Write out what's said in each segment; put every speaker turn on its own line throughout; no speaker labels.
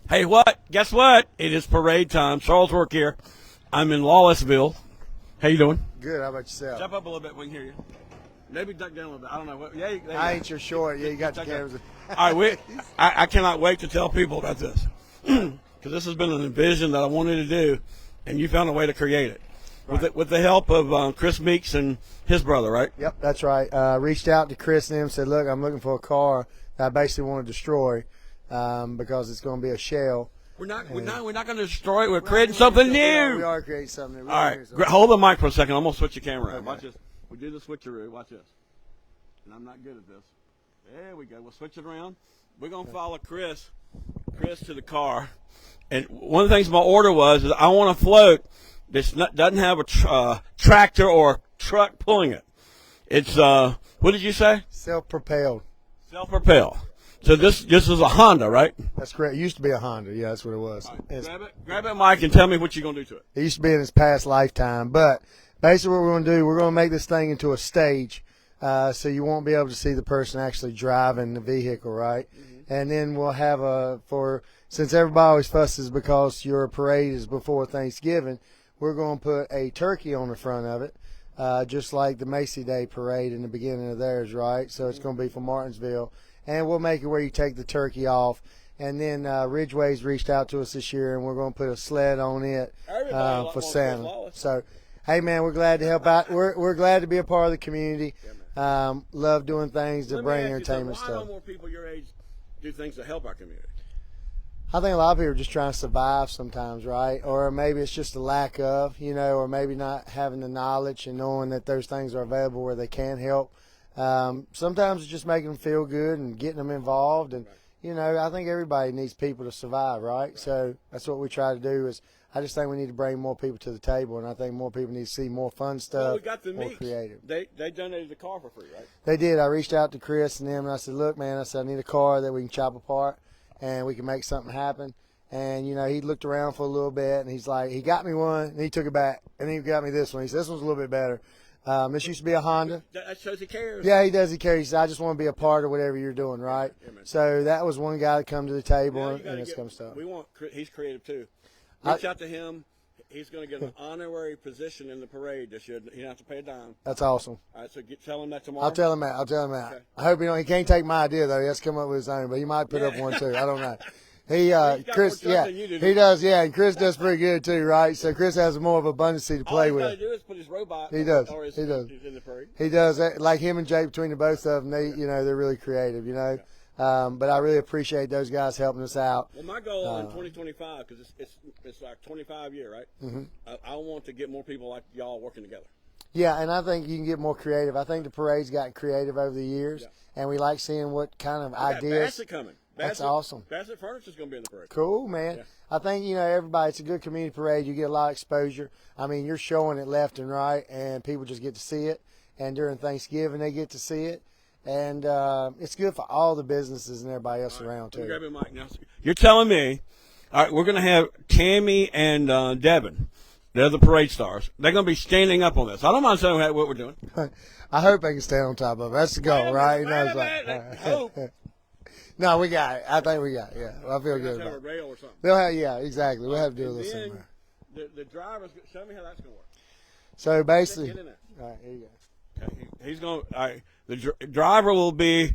Hey, what? Guess what? It is parade time. Charles Work here. I'm in Lawlessville. How you doing?
Good. How about yourself?
Jump up a little bit. We can hear you. Maybe duck down a little bit. I don't know. Yeah, there you
I
go.
ain't your short. Yeah, you got your
Duck down.
cameras.
All right, I cannot wait to tell people about this because this has been an vision that I wanted to do, and you found a way to create it with the help of Chris Meeks and his brother, right?
Yep, that's right. Reached out to Chris and him, said, look, I'm looking for a car that I basically want to destroy because it's going to be a shell.
We're not going to destroy it. We're creating something new.
We are creating something new.
All right, hold the mic for a second. I'm going to switch the camera.
Okay.
Watch this. We do the switcheroo. Watch this. And I'm not good at this. There we go. We'll switch it around. We're going to follow Chris to the car. And one of the things my order was is I want a float that doesn't have a tractor or truck pulling it. It's, what did you say?
Self-propelled.
Self-propelled. So this is a Honda, right?
That's correct. It used to be a Honda. Yeah, that's what it was.
Right, grab it, Mike, and tell me what you're going to do to it.
It used to be in its past lifetime. But basically what we're going to do, we're going to make this thing into a stage. So you won't be able to see the person actually driving the vehicle, right? Mm-hmm. And then we'll have since everybody always fusses because your parade is before Thanksgiving, we're going to put a turkey on the front of it, just like the Macy Day parade in the beginning of theirs, right? So it's going to be from Martinsville. And we'll make it where you take the turkey off. And then Ridgeway's reached out to us this year, and we're going to put a sled on it for Santa. So, hey, man, we're glad to help out. We're glad to be a part of the community. Love doing things to bring entertainment stuff.
Why don't more people your age do things to help our community?
I think a lot of people are just trying to survive sometimes, right? Or maybe it's just a lack of, or maybe not having the knowledge and knowing that those things are available where they can help. Sometimes it's just making them feel good and getting them involved. And, I think everybody needs people to survive, right? So that's what we try to do is I just think we need to bring more people to the table, and I think more people need to see more fun stuff,
well, we got the
more
Meeks.
Creative.
They donated the car for free, right?
They did. I reached out to Chris and them, and I said, look, man, I need a car that we can chop apart and we can make something happen. And, he looked around for a little bit, and he's like, he got me one, and he took it back, and he got me this one. He said, this one's a little bit better. This used to be a Honda.
That shows he cares.
Yeah, he does. He cares. He said, I just want to be a part of whatever you're doing, right?
Yeah,
so that was one guy to come to the table and this kind of stuff.
He's creative, too. Reach out to him. He's going to get an honorary position in the parade this year. He doesn't have to pay a dime.
That's awesome.
All right, so tell him that tomorrow.
I'll tell him that.
Okay.
I hope he can't take my idea, though. He has to come up with his own, but he might put up one, too. I don't know. Chris, he does, and Chris does pretty good too, right? So Chris has more of abundance to play with.
All he's got to do is put his robot.
He does.
He does. In the parade.
He does. Like him and Jay, between the both of them, they're really creative,
Yeah.
But I really appreciate those guys helping us out.
Well, my goal in 2025, because it's like 25 year, right? Mm-hmm. I want to get more people like y'all working together.
Yeah, and I think you can get more creative. I think the parade's gotten creative over the years, and we like seeing what kind of ideas.
Bassett coming.
That's awesome.
Bassett Furniture's going to be in the parade.
Cool, man. Yeah. I think, everybody, it's a good community parade. You get a lot of exposure. I mean, you're showing it left and right, and people just get to see it. And during Thanksgiving, they get to see it. And it's good for all the businesses and everybody else around, too.
Grab your mic now. You're telling me, all right, we're going to have Tammy and Devin. They're the parade stars. They're going to be standing up on this. I don't mind saying what we're doing.
I hope they can stand on top of it. That's the goal, right?
Hope.
No, we got it. I think we got it. Yeah, I feel good about it.
A rail or something.
They'll have, exactly. We'll have to do a little somewhere.
The drivers, show me how that's going to work.
So basically,
get in there.
All right, here you go.
Okay, he's going. All right, the driver will be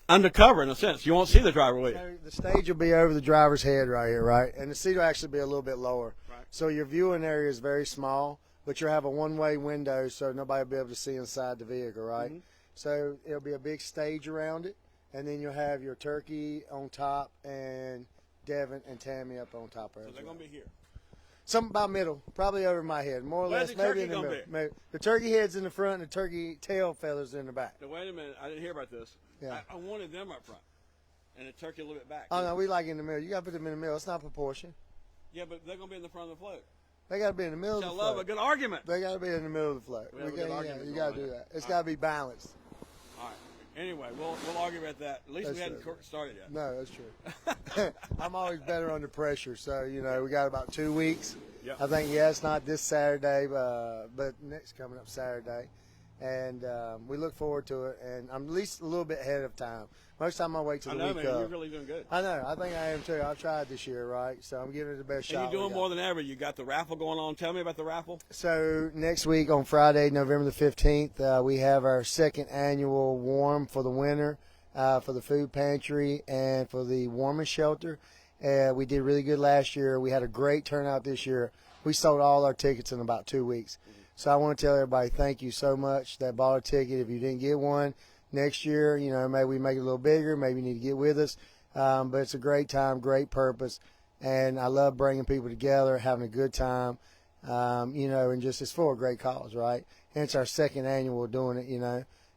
undercover in a sense. You won't see the driver, will you?
So the stage will be over the driver's head right here, right? And the seat will actually be a little bit lower.
Right.
So your viewing area is very small, but you'll have a one-way window, so nobody will be able to see inside the vehicle, right? Mm-hmm. So it'll be a big stage around it. And then you'll have your turkey on top and Devin and Tammy up on top of it.
So they're going to be here.
Something about middle, probably over my head, more or less, maybe in the middle. Maybe. The turkey head's in the front and the turkey tail feathers in the back.
Now, wait a minute. I didn't hear about this.
Yeah.
I wanted them up front and the turkey a little bit back.
Oh, no, we like in the middle. You got to put them in the middle. It's not proportion.
Yeah, but they're going to be in the front of the float.
They got to be in the middle of the float.
I love a good argument.
They got to be in the middle of the float. You got to do that. It's got to be balanced.
All right. Anyway, we'll argue about that. At least we hadn't started yet.
No, that's true. I'm always better under pressure. So, we got about 2 weeks.
Yep.
I think, it's not this Saturday, but next coming up Saturday. and we look forward to it. And I'm at least a little bit ahead of time. Most time I wait till
I
the
know,
week
man.
of.
You're really doing good.
I know. I think I am too. I've tried this year, right? So I'm giving it the best shot.
And you're
we
doing
got.
more than ever. You got the raffle going on. Tell me about the raffle.
So next week on Friday, November the 15th, we have our second annual Warm for the Winter for the food pantry and for the warming shelter. We did really good last year. We had a great turnout this year. We sold all our tickets in about 2 weeks. So I want to tell everybody thank you so much that bought a ticket. If you didn't get one, next year, maybe we make it a little bigger. Maybe you need to get with us. But it's a great time, great purpose. And I love bringing people together, having a good time, and just it's for a great cause, right? And it's our second annual doing it,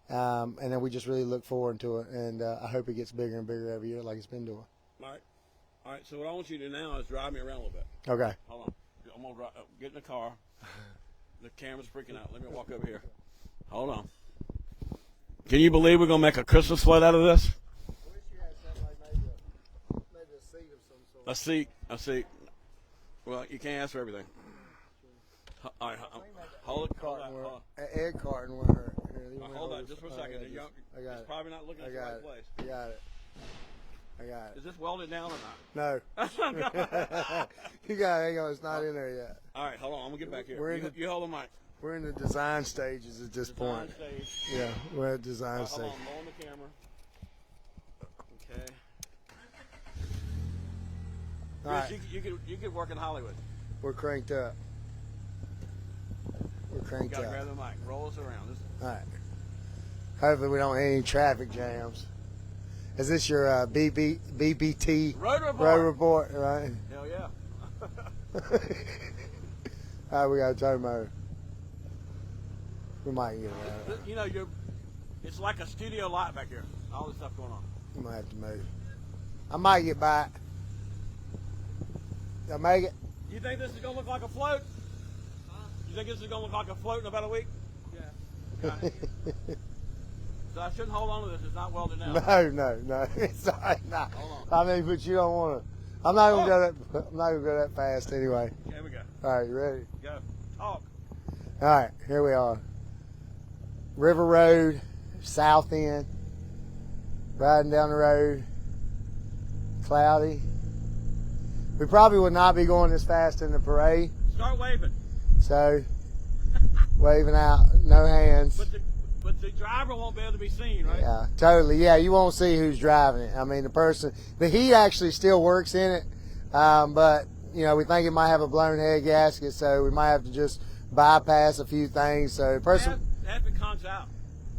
and then we just really look forward to it. And I hope it gets bigger and bigger every year like it's been doing.
All right. So what I want you to do now is drive me around a little bit.
Okay.
Hold on. I'm going to get in the car. The camera's freaking out. Let me walk over here. Hold on. Can you believe we're going to make a Christmas float out of this?
I wish you had something like maybe a seat of some sort.
A seat. Well, you can't ask for everything. All right, hold it.
An egg carton with her.
Hold on, just for a second.
I got
it's
it.
probably not looking at the right place.
I got it.
Is this welded down or
No. You got it. Hang on. It's not in there yet.
All right, hold on. I'm going to get back here. You hold the mic.
We're in the design stages at this point.
Stage.
Yeah, we're at design stage.
Hold on. I'm on the camera. Okay.
All right.
Chris, you could work in Hollywood.
We're cranked up.
You got to grab the mic. Roll us around.
All right. Hopefully we don't have any traffic jams. Is this your BBT
road
report, right?
Hell yeah.
All right, we got a tow motor. We might get it out.
It's like a studio lot back here. All this stuff going on.
We might have to move. I might get by. Did I make it?
You think this is going to look like a float? You think this is going to look like a float in about a week? Yeah. So I shouldn't hold on to this. It's not welded down.
No. It's all right. Nah. I mean, but you don't want to. I'm not gonna go that. I'm not gonna go that fast anyway.
Here we go.
All right, you ready?
Go. Talk.
All right, here we are. River Road, south end. Riding down the road. Cloudy. We probably would not be going this fast in the parade.
Start waving.
So, waving out, no hands.
But the driver won't be able to be seen, right?
Yeah, totally. Yeah, you won't see who's driving it. I mean, the heat actually still works in it, but we think it might have a blown head gasket, so we might have to just bypass a few things. So the person,
if it conks out.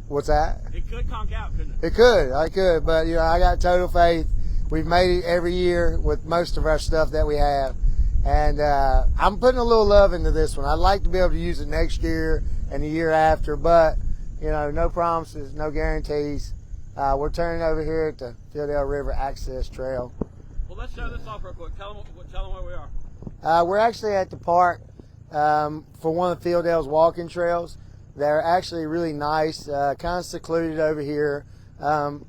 What's that?
It could conk out, couldn't it?
It could. I could, but I got total faith. We've made it every year with most of our stuff that we have, and I'm putting a little love into this one. I'd like to be able to use it next year and the year after, but. No promises, no guarantees. We're turning over here at the Fieldale River Access Trail.
Well, let's show this off real quick. Tell them where we are.
We're actually at the park for one of Fieldale's walking trails. They're actually really nice, kind of secluded over here.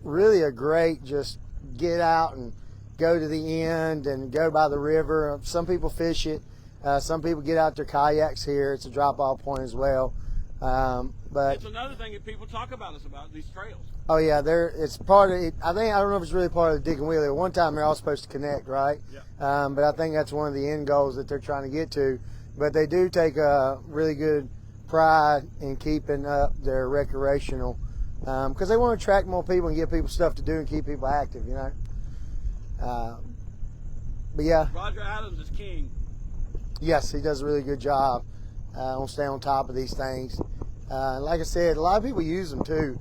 Really a great just get out and go to the end and go by the river. Some people fish it. Some people get out their kayaks here. It's a drop-off point as well. But
it's another thing that people talk about these trails.
Oh yeah, it's part of it. I don't know if it's really part of the Dick and Wheeler. One time they're all supposed to connect, right?
Yeah.
But I think that's one of the end goals that they're trying to get to. But they do take a really good pride in keeping up their recreational, because they want to attract more people and give people stuff to do and keep people active, But yeah.
Roger Adams is king.
Yes, he does a really good job on staying on top of these things. Like I said, a lot of people use them too,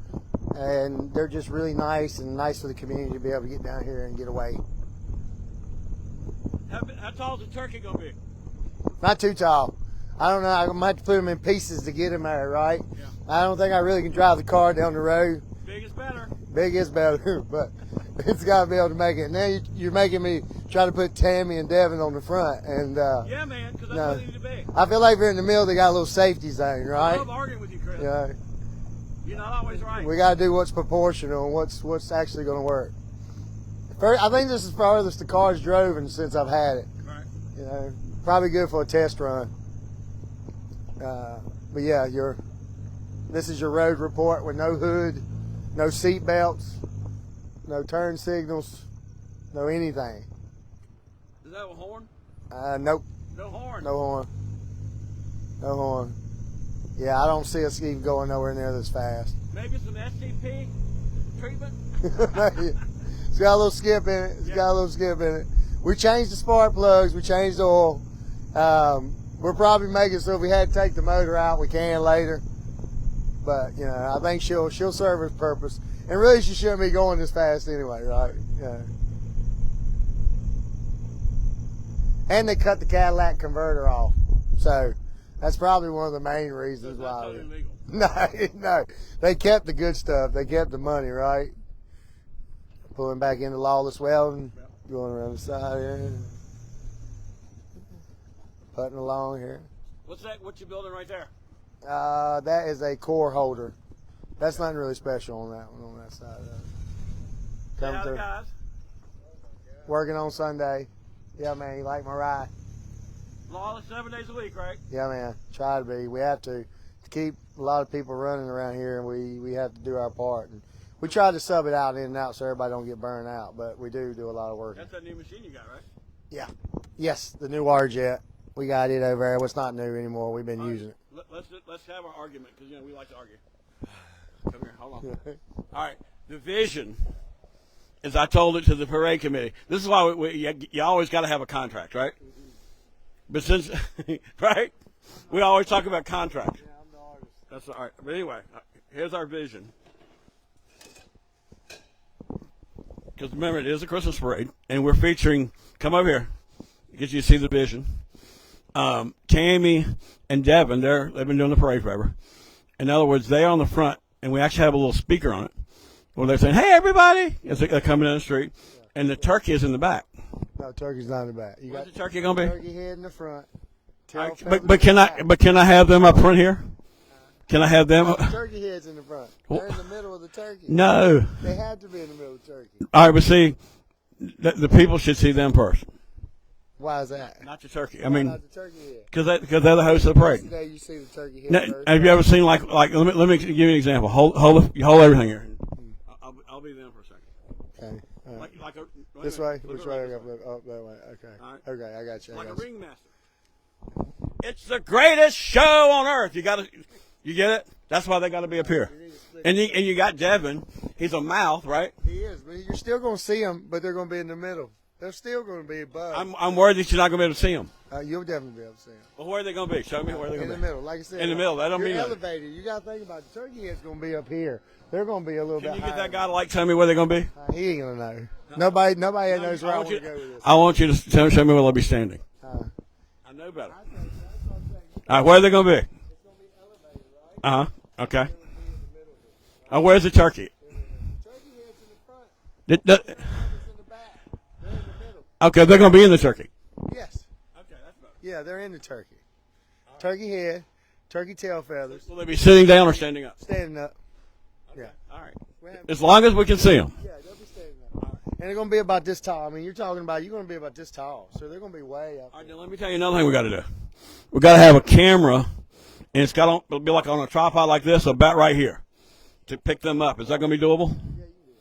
and they're just really nice and nice for the community to be able to get down here and get away.
How tall is the turkey gonna be?
Not too tall. I don't know. I might have to put them in pieces to get them there, right?
Yeah.
I don't think I really can drive the car down the road.
Big is better.
Big is better, but it's got to be able to make it. Now you're making me try to put Tammy and Devin on the front, and
yeah, man, because that's what they need to be.
I feel like we're in the middle. They got a little safety zone, right?
I love arguing with you, Chris.
Yeah.
You're not always right.
We got to do what's proportional and what's actually going to work. I think this is farthest the car's driven since I've had it.
Right.
Probably good for a test run. But yeah, This is your road report with no hood, no seat belts, no turn signals, no anything.
Does that have a horn?
Nope.
No horn.
No horn. No horn. Yeah, I don't see us even going nowhere near this fast.
Maybe some SCP treatment?
It's got a little skip in it. It's got a little skip in it. We changed the spark plugs. We changed the oil. We're probably making it so if we had to take the motor out, we can later. But, you know, I think she'll serve its purpose. And really, she shouldn't be going this fast anyway, right? Yeah. And they cut the Cadillac converter off. So that's probably one of the main reasons
That's
why.
totally illegal.
No. They kept the good stuff. They kept the money, right? Pulling back into lawless welding, going around the side here. Putting along here.
What's that? What you building right there?
That is a core holder. That's nothing really special on that one, on that side of it. Coming
How's it,
through.
guys?
Working on Sunday. Yeah, man, you like my ride?
Lawless 7 days a week, right?
Yeah, man, try to be. We have to keep a lot of people running around here, and we have to do our part. And we try to sub it out in and out so everybody don't get burned out, but we do a lot of work.
That's that new machine you got, right?
Yeah. Yes, the new water jet. We got it over there. Well, it's not new anymore. We've been using it.
Let's have our argument because, you know, we like to argue. Come here, hold on. All right, the vision, as I told it to the parade committee, this is why you always got to have a contract, right? But since, right? We always talk about contract.
Yeah, I'm the artist.
That's all right. But anyway, here's our vision. Because remember, it is a Christmas parade, and we're featuring, come over here, get you to see the vision. Tammy and Devin, they've been doing the parade forever. In other words, they're on the front, and we actually have a little speaker on it where they're saying, "Hey, everybody!" as they're coming down the street, and the turkey is in the back.
No, turkey's not in the back. You
Where's
got
the turkey gonna be?
turkey head in the front.
But can I have them up front here? Can I have them?
The turkey head's in the front. They're in the middle of the turkey.
No.
They have to be in the middle of the turkey.
All right, but see, the people should see them first,
Why is that?
not the turkey. I
Why
mean,
not the turkey head?
because they're the hosts of the parade.
Today you see the turkey head
Now,
first.
have you ever seen like let me give you an example. Hold everything here. I'll be them for a second.
Okay. All right.
Like
This way?
Look
Which
at
way?
it
I
this
got to look? Oh, that way. Okay.
All right.
Okay, I got you.
like
I
a
got you.
ringmaster. It's the greatest show on earth. You get it? That's why they got to be up here. And you got Devin. He's a mouth, right?
He is, but you're still going to see them, but they're going to be in the middle. They're still going to be above.
I'm worried that you're not going to be able to see them.
You'll definitely be able to see them.
Well, where are they going to be? Show me where they're
In
going
the
to be.
middle, like I said.
In the middle. That don't
you're
mean nothing.
elevated. You got to think about it. The turkey head's going to be up here. They're going to be a little
Can
bit
you get
higher.
that guy to tell me where they're going to be?
He ain't going to know. Nobody knows where I want to go with this.
I want you to show me where they'll be standing. I know better. All right, where are they going to be?
It's going to be elevated, right?
Uh-huh. Okay.
It would be in the middle here.
Where's the turkey?
Turkey head's in the front.
The-
It's in the back. They're in the middle.
okay, they're going to be in the turkey.
Yes.
Okay, that's better.
Yeah, they're in the turkey. Turkey head, turkey tail feathers,
Will they be sitting down or standing up?
standing up.
Okay. All right.
We're having-
As long as we can see them.
Yeah, they'll be standing up. And they're going to be about this tall. I mean, you're going to be about this tall. So they're going to be way up
All right,
there.
then let me tell you another thing we got to do. We got to have a camera, and it'll be like on a tripod like this, about right here, to pick them up. Is that going to be doable?
Yeah, you can do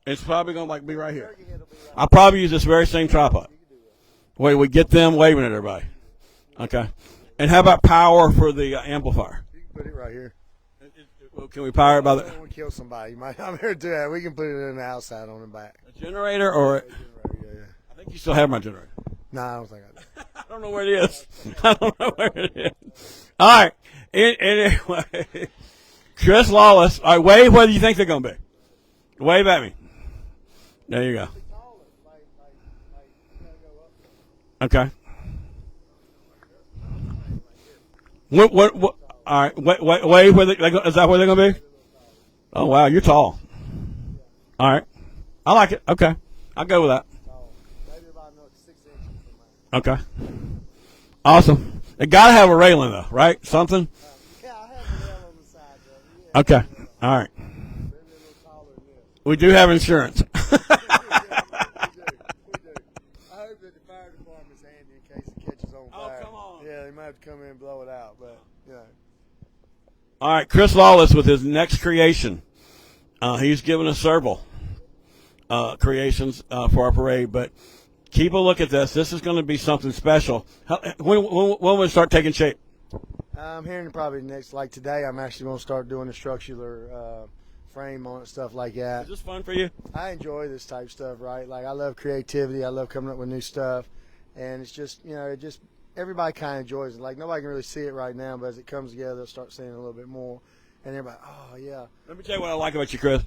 it.
It's probably going to be right here.
Turkey head will be right.
I'll probably use this very same tripod.
You can do that.
Wait, we get them waving at everybody. Okay. And how about power for the amplifier?
You can put it right here.
Can we power it by
I don't
the
want to kill somebody. You might I'm here to do that. We can put it in the outside on the back.
a generator or?
Yeah.
I think you still have my generator.
No, I don't think I do.
I don't know where it is. I don't know where it is. All right. Anyway, Chris Lawless. All right, wave whether you think they're going to be. Wave at me. There you go. Okay. What? All right. Wave where is that where they're going to be? Oh, wow. You're tall. All right. I like it. Okay. I'll go with that.
Maybe about another 6 inches from mine.
Okay. Awesome. They got to have a railing, though, right? Something?
Yeah, I have a rail on the side, though. Yeah,
Okay. All right.
maybe a little taller than this.
We do have insurance.
We do. I hope that the fire department's handy in case it catches on
Oh,
fire.
come on.
Yeah, they might have to come in and blow it out, but, you know.
All right, Chris Lawless with his next creation. He's giving us several creations for our parade, but keep a look at this. This is going to be something special. When will it start taking shape?
I'm hearing probably next, like today, I'm actually going to start doing the structural frame on it, stuff like that.
Is this fun for you?
I enjoy this type of stuff, right? Like I love creativity. I love coming up with new stuff, and it's just everybody kind of enjoys it. Like nobody can really see it right now, but as it comes together, they'll start seeing it a little bit more, and everybody, oh yeah.
Let me tell you what I like about you, Chris.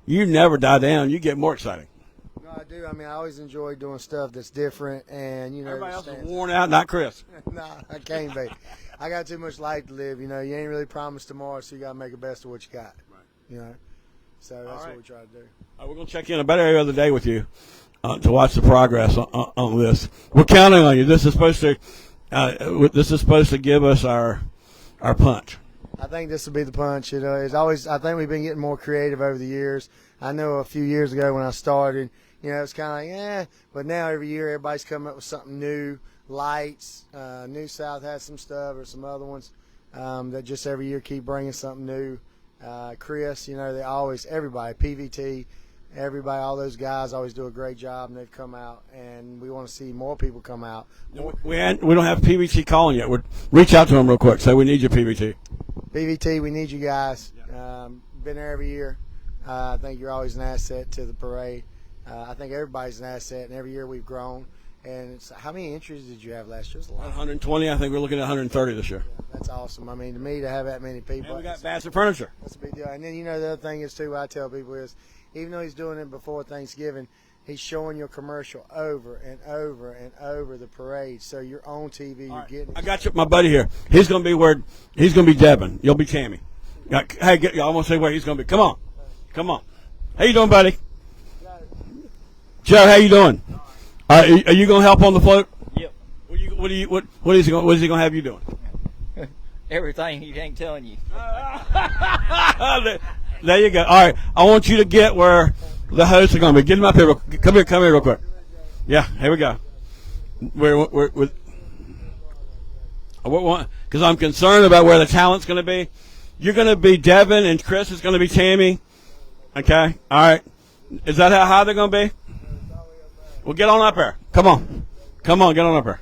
You never die down. You get more exciting.
No, I do. I mean, I always enjoy doing stuff that's different, and
Everybody else is worn out, not Chris.
No, I can't be. I got too much life to live. You ain't really promised tomorrow, so you got to make the best of what you got. Right. So that's what we try to do.
We're going to check in about every other day with you to watch the progress on this. We're counting on you. This is supposed to give us our punch.
I think this will be the punch. It's always. I think we've been getting more creative over the years. I know a few years ago when I started, it was kind of like, but now every year everybody's coming up with something new. Lights, New South has some stuff, or some other ones that just every year keep bringing something new. Chris, they always, everybody, PVT, everybody, all those guys always do a great job, and they've come out, and we want to see more people come out.
We don't have PVT calling yet. Reach out to them real quick. Say we need you, PVT.
PVT, we need you guys. Been there every year. I think you're always an asset to the parade. I think everybody's an asset, and every year we've grown. And how many entries did you have last year? It was a lot.
120. I think we're looking at 130 this year.
Yeah, that's awesome. I mean, to me, to have that many people.
And we got Bassett Furniture.
That's a big deal. And then, the other thing is, too, what I tell people is, even though he's doing it before Thanksgiving, he's showing your commercial over and over and over the parade. So you're on TV. You're getting it.
I got you, my buddy here. He's going to be Devin. You'll be Tammy. Hey, I want to say where he's going to be. Come on. How you doing, buddy? Joe, how you doing? Are you going to help on the float?
Yep.
What is he going to have you doing?
Everything he ain't telling you.
There you go. All right, I want you to get where the hosts are going to be. Get him up here. Come here real quick. Yeah, here we go. Because I'm concerned about where the talent's going to be. You're going to be Devin, and Chris is going to be Tammy. Okay. All right. Is that how high they're going to be? Well, get on up here. Come on, get on up here.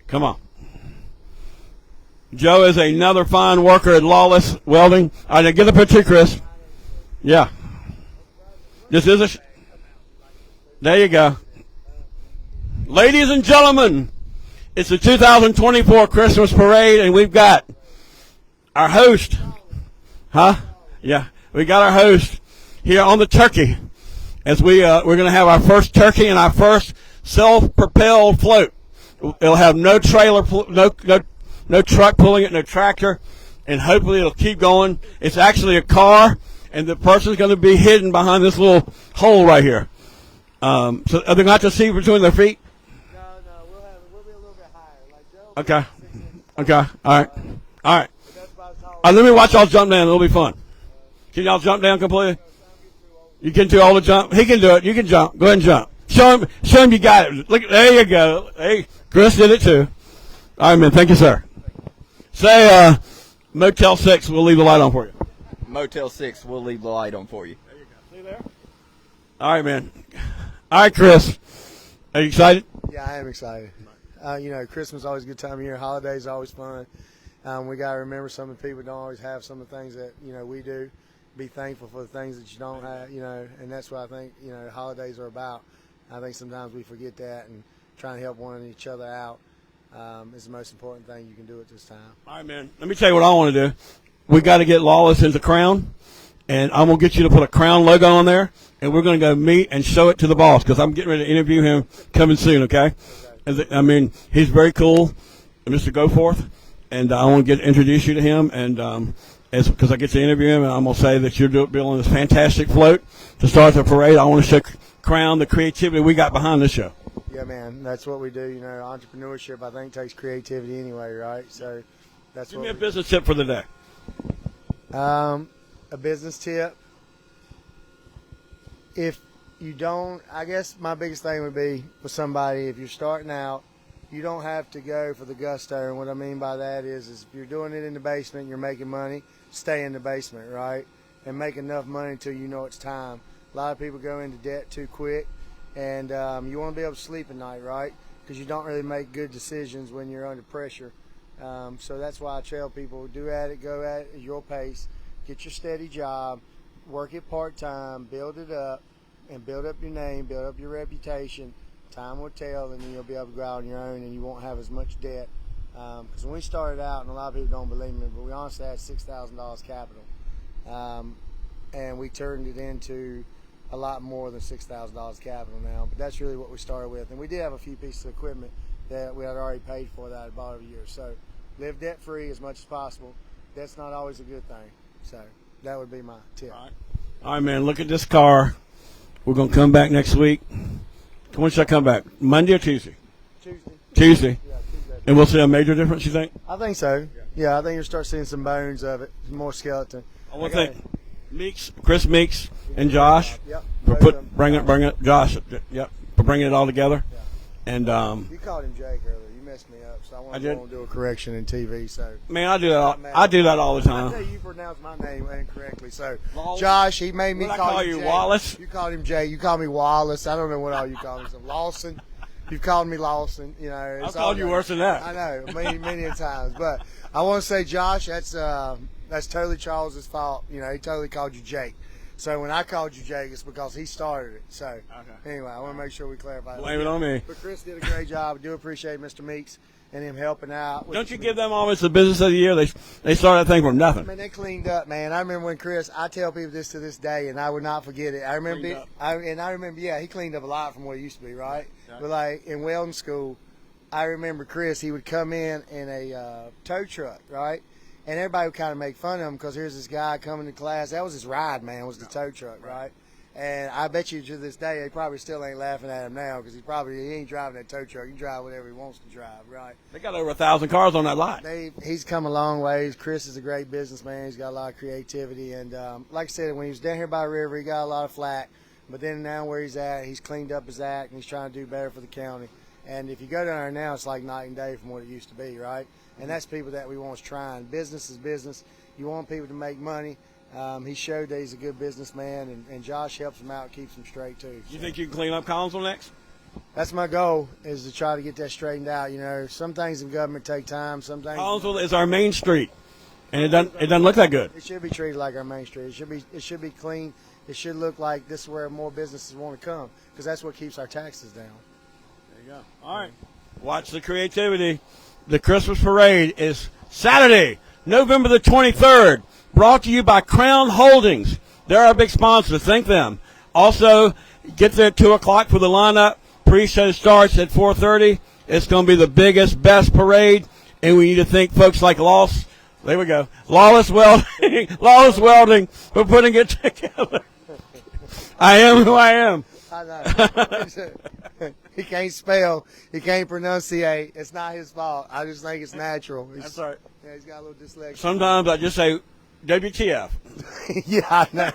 Come on. Joe is another fine worker at Lawless Welding. All right, now get up here too, Chris. Yeah. This is there you go. Ladies and gentlemen, it's the 2024 Christmas Parade, and we've got our host. Yeah, we got our host here on the turkey. As we're going to have our first turkey and our first self-propelled float. It'll have no trailer, no truck pulling it, no tractor, and hopefully it'll keep going. It's actually a car, and the person's going to be hidden behind this little hole right here. So are they going to have to see between their feet?
No, we'll be a little bit higher. Like Joe.
Okay. All right. Let me watch y'all jump down. It'll be fun. Can y'all jump down completely? You can do all the jump. He can do it. You can jump. Go ahead and jump. Show him you got it. Look, there you go. Hey, Chris did it too. All right, man. Thank you, sir. Say, Motel 6, we'll leave the light on for you.
Motel 6, we'll leave the light on for you.
There you go. See there? All right, man. All right, Chris. Are you excited?
Yeah, I am excited. Christmas is always a good time of year. Holidays are always fun. We got to remember some of the people don't always have some of the things that, we do. Be thankful for the things that you don't have, and that's what I think, holidays are about. I think sometimes we forget that, and trying to help one and each other out is the most important thing you can do at this time.
All right, man. Let me tell you what I want to do. We got to get Lawless into Crown, and I'm going to get you to put a Crown logo on there, and we're going to go meet and show it to the boss because I'm getting ready to interview him coming soon, okay? He's very cool, Mr. Goforth, and I want to introduce you to him, and because I get to interview him, and I'm going to say that you're building this fantastic float to start the parade. I want to show Crown the creativity we got behind this show.
Yeah, man, that's what we do. Entrepreneurship, I think, takes creativity anyway, right? So that's
Give me a business tip for the day.
A business tip. If you don't, I guess my biggest thing would be with somebody, if you're starting out you don't have to go for the gusto. And what I mean by that is if you're doing it in the basement, you're making money, stay in the basement, right? And make enough money until you know it's time. A lot of people go into debt too quick, and you want to be able to sleep at night, right? Because you don't really make good decisions when you're under pressure. So that's why I tell people, go at your pace, get your steady job, work it part-time, build it up, and build up your name, build up your reputation. Time will tell, and then you'll be able to go out on your own, and you won't have as much debt. Because when we started out, and a lot of people don't believe me, but we honestly had $6,000 capital. And we turned it into a lot more than $6,000 capital now. But that's really what we started with. And we did have a few pieces of equipment that we had already paid for that I bought over the years. So live debt-free as much as possible. Debt's not always a good thing. So that would be my tip.
All right, man, look at this car. We're going to come back next week. When should I come back? Monday or Tuesday?
Tuesday.
Tuesday.
Yeah, Tuesday.
And we'll see a major difference, you think?
I think so. Yeah, I think you'll start seeing some bones of it, more skeleton.
I want to thank Meeks, Chris Meeks, and Josh
Yep.
for bringing it, Josh, yep, for bringing it all together.
Yeah.
And
You called him Jake earlier. You messed me up, so I want to do a correction in TV. So
man, I do that all the
I
time.
tell you pronounced my name incorrectly. So
Wallace?
Josh, he made me
What I
call
call
you
you,
Jay.
Wallace?
You called him Jay. You called me Wallace. I don't know what all you called me. So Lawson. You've called me Lawson. You know,
I've called you worse than that.
I know, many a times. But I want to say, Josh, that's totally Charles's fault. You know, he totally called you Jake. So when I called you Jake, it's because he started it. So anyway, I want to make sure we clarify that.
Blame it on me.
But Chris did a great job. I do appreciate Mr. Meeks and him helping out.
Don't you give them almost the business of the year? They started that thing from nothing.
Man, they cleaned up, man. I remember when Chris, I tell people this to this day, and I would not forget it. I remember, he cleaned up a lot from what it used to be, right?
Yeah.
But like in welding school, I remember Chris, he would come in a tow truck, right? And everybody would kind of make fun of him because here's this guy coming to class. That was his ride, man, was the tow truck, right? And I bet you to this day, they probably still ain't laughing at him now because he ain't driving that tow truck. He can drive whatever he wants to drive, right?
They got over 1,000 cars on that lot.
He's come a long ways. Chris is a great businessman. He's got a lot of creativity. And like I said, when he was down here by the river, he got a lot of flack. But then now where he's at, he's cleaned up his act, and he's trying to do better for the county. And if you go down there now, it's like night and day from what it used to be, right? And that's people that we want trying. Business is business. You want people to make money. He showed that he's a good businessman, and Josh helps him out and keeps him straight, too.
You think you can clean up Collinsville next?
That's my goal, is to try to get that straightened out. You know, some things in government take time. Some things.
Collinsville is our main street, and it doesn't look that good.
It should be treated like our main street. It should be clean. It should look like this is where more businesses want to come, because that's what keeps our taxes down.
There you go. All right. Watch the creativity. The Christmas parade is Saturday, November the 23rd. Brought to you by Crown Holdings. They're our big sponsor. Thank them. Also, get there at 2 o'clock for the lineup. Pre-show starts at 4:30. It's going to be the biggest, best parade, and we need to thank folks like Lawless Welding for putting it together. I am who I am.
I know. He can't spell. He can't pronunciate. It's not his fault. I just think it's natural.
That's right.
Yeah, he's got a little dyslexia.
Sometimes I just say WTF.
Yeah, I know.